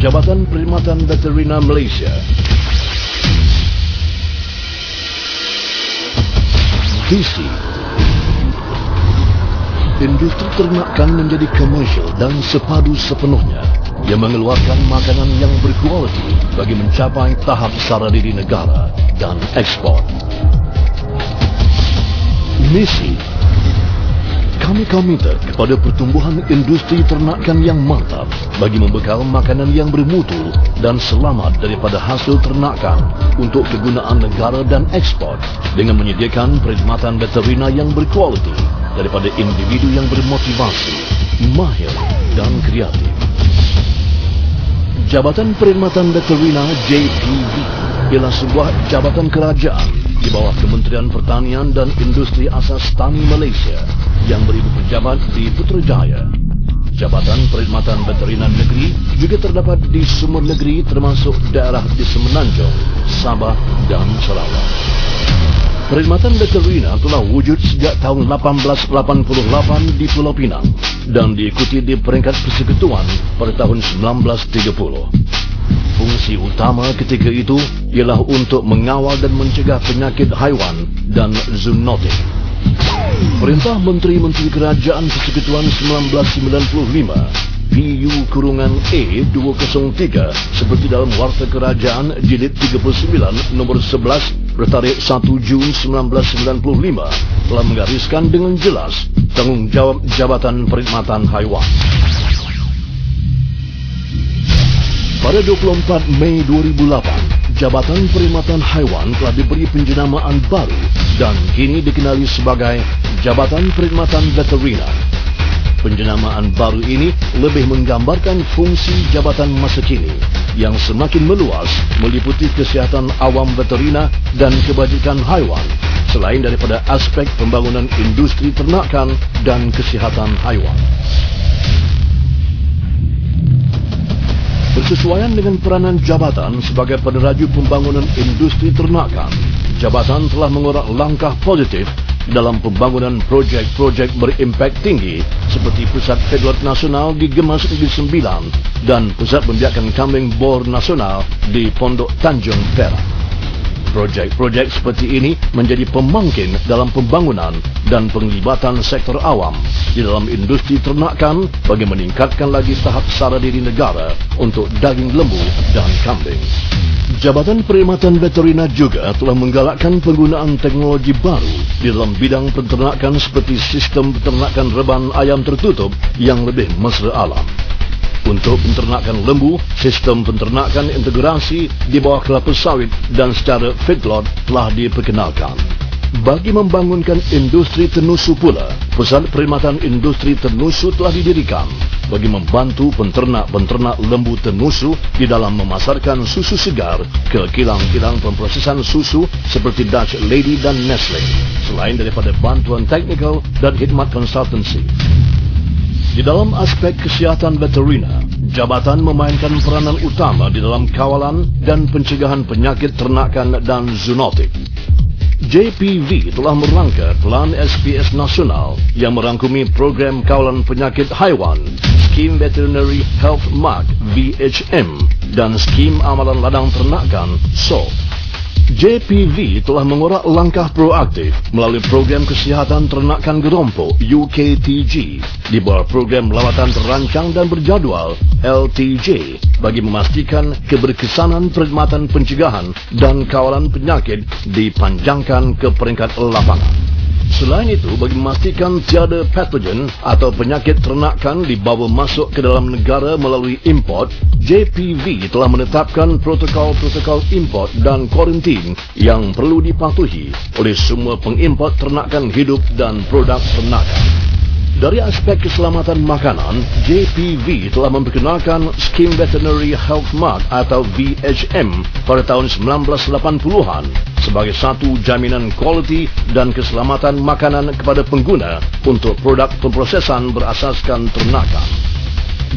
Jabatan Perkhidmatan Veterina Malaysia. Visi industri ternakan menjadi komersial dan sepadu sepenuhnya yang mengeluarkan makanan yang berkualiti bagi mencapai tahap sara diri negara dan ekspor. Misi, kami komited kepada pertumbuhan industri ternakan yang mantap bagi membekal makanan yang bermutu dan selamat daripada hasil ternakan untuk kegunaan negara dan ekspor dengan menyediakan perkhidmatan veterina yang berkualiti daripada individu yang bermotivasi, mahir dan kreatif. Jabatan Perkhidmatan Veterina JPV ialah sebuah jabatan kerajaan di bawah Kementerian Pertanian dan Industri Asas Tani Malaysia yang beribu pejabat di Putrajaya. Jabatan Perkhidmatan Veterina Negeri juga terdapat di semua negeri termasuk daerah di Semenanjung, Sabah dan Sarawak. Perkhidmatan veterina telah wujud sejak tahun 1888 di Pulau Pinang dan diikuti di peringkat persekutuan pada tahun 1930. Fungsi utama ketika itu ialah untuk mengawal dan mencegah penyakit haiwan dan zoonotik. Perintah Menteri-Menteri Kerajaan Persekutuan 1995 PU-A 203 seperti dalam Warta Kerajaan Jilid 39 nombor 11 bertarikh 1 Jun 1995 telah menggariskan dengan jelas tanggungjawab Jabatan Perkhidmatan Haiwan. Pada 24 Mei 2008, Jabatan Perkhidmatan Haiwan telah diberi penjenamaan baru dan kini dikenali sebagai Jabatan Perkhidmatan Veterina. Penjenamaan baru ini lebih menggambarkan fungsi jabatan masa kini yang semakin meluas meliputi kesihatan awam veterina dan kebajikan haiwan selain daripada aspek pembangunan industri ternakan dan kesihatan haiwan. Bersesuaian dengan peranan jabatan sebagai peneraju pembangunan industri ternakan, jabatan telah mengorak langkah positif dalam pembangunan projek-projek berimpak tinggi seperti Pusat Feedlot Nasional di Gemas Negeri Sembilan dan Pusat Pembiakan Kambing Bor Nasional di Pondok Tanjung Perak. Projek-projek seperti ini menjadi pemangkin dalam pembangunan dan penglibatan sektor awam di dalam industri ternakan bagi meningkatkan lagi tahap sara diri negara untuk daging lembu dan kambing. Jabatan Perkhidmatan Veterina juga telah menggalakkan penggunaan teknologi baru di dalam bidang peternakan seperti sistem peternakan reban ayam tertutup yang lebih mesra alam. Untuk peternakan lembu, sistem peternakan integrasi di bawah kelapa sawit dan secara feedlot telah diperkenalkan. Bagi membangunkan industri tenusu pula, Pusat Perkhidmatan Industri Tenusu telah didirikan bagi membantu penternak-penternak lembu tenusu di dalam memasarkan susu segar ke kilang-kilang pemprosesan susu seperti Dutch Lady dan Nestle, selain daripada bantuan teknikal dan khidmat konsultansi. Di dalam aspek kesihatan veterina, jabatan memainkan peranan utama di dalam kawalan dan pencegahan penyakit ternakan dan zoonotik. JPV telah merangka Plan SPS Nasional yang merangkumi program kawalan penyakit haiwan, Skim Veterinary Health Mark VHM dan Skim Amalan Ladang Ternakan SOP. JPV telah mengorak langkah proaktif melalui program kesihatan ternakan Gerompo UKTG di bawah program lawatan terancang dan berjadual LTJ bagi memastikan keberkesanan perkhidmatan pencegahan dan kawalan penyakit dipanjangkan ke peringkat lapangan. Selain itu, bagi memastikan tiada patogen atau penyakit ternakan dibawa masuk ke dalam negara melalui import, JPV telah menetapkan protokol-protokol import dan kuarantin yang perlu dipatuhi oleh semua pengimport ternakan hidup dan produk ternakan. Dari aspek keselamatan makanan, JPV telah memperkenalkan Skim Veterinary Health Mark atau VHM pada tahun 1980-an sebagai satu jaminan kualiti dan keselamatan makanan kepada pengguna untuk produk pemprosesan berasaskan ternakan.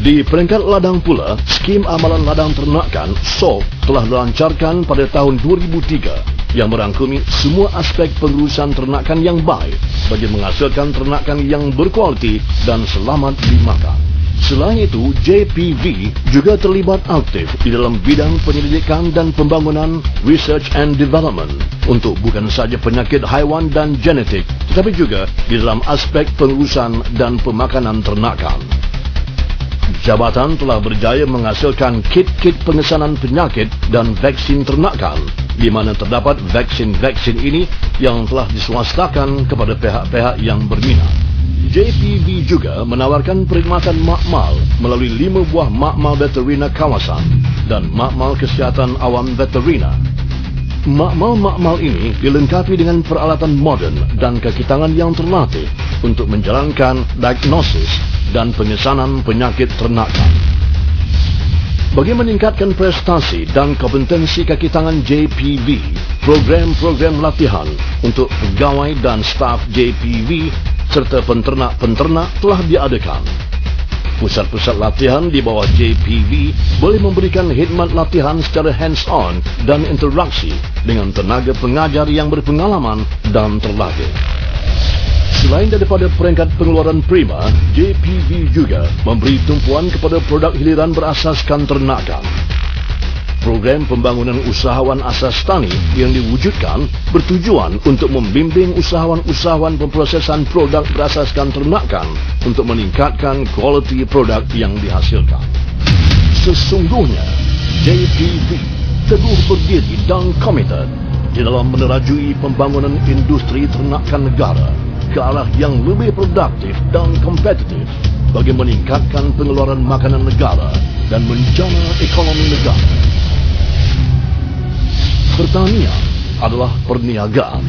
Di peringkat ladang pula, Skim Amalan Ladang Ternakan SOP telah dilancarkan pada tahun 2003 yang merangkumi semua aspek pengurusan ternakan yang baik bagi menghasilkan ternakan yang berkualiti dan selamat dimakan. Selain itu, JPV juga terlibat aktif di dalam bidang penyelidikan dan pembangunan research and development untuk bukan saja penyakit haiwan dan genetik, tetapi juga di dalam aspek pengurusan dan pemakanan ternakan. Jabatan telah berjaya menghasilkan kit-kit pengesanan penyakit dan vaksin ternakan, di mana terdapat vaksin-vaksin ini yang telah diswastakan kepada pihak-pihak yang berminat. JPV juga menawarkan perkhidmatan makmal melalui 5 buah makmal veterina kawasan dan makmal kesihatan awam veterina. Makmal-makmal ini dilengkapi dengan peralatan moden dan kaki tangan yang terlatih untuk menjalankan diagnosis dan pengesanan penyakit ternakan. Bagi meningkatkan prestasi dan kompetensi kaki tangan JPV, program-program latihan untuk pegawai dan staf JPV serta penternak-penternak telah diadakan. Pusat-pusat latihan di bawah JPV boleh memberikan khidmat latihan secara hands-on dan interaksi dengan tenaga pengajar yang berpengalaman dan terlatih. Selain daripada peringkat pengeluaran prima, JPV juga memberi tumpuan kepada produk hiliran berasaskan ternakan. Program pembangunan usahawan asas tani yang diwujudkan bertujuan untuk membimbing usahawan-usahawan pemprosesan produk berasaskan ternakan untuk meningkatkan kualiti produk yang dihasilkan. Sesungguhnya, JPV teguh berdiri dan komited di dalam menerajui pembangunan industri ternakan negara ke arah yang lebih produktif dan kompetitif bagi meningkatkan pengeluaran makanan negara dan menjana ekonomi negara. Pertanian adalah perniagaan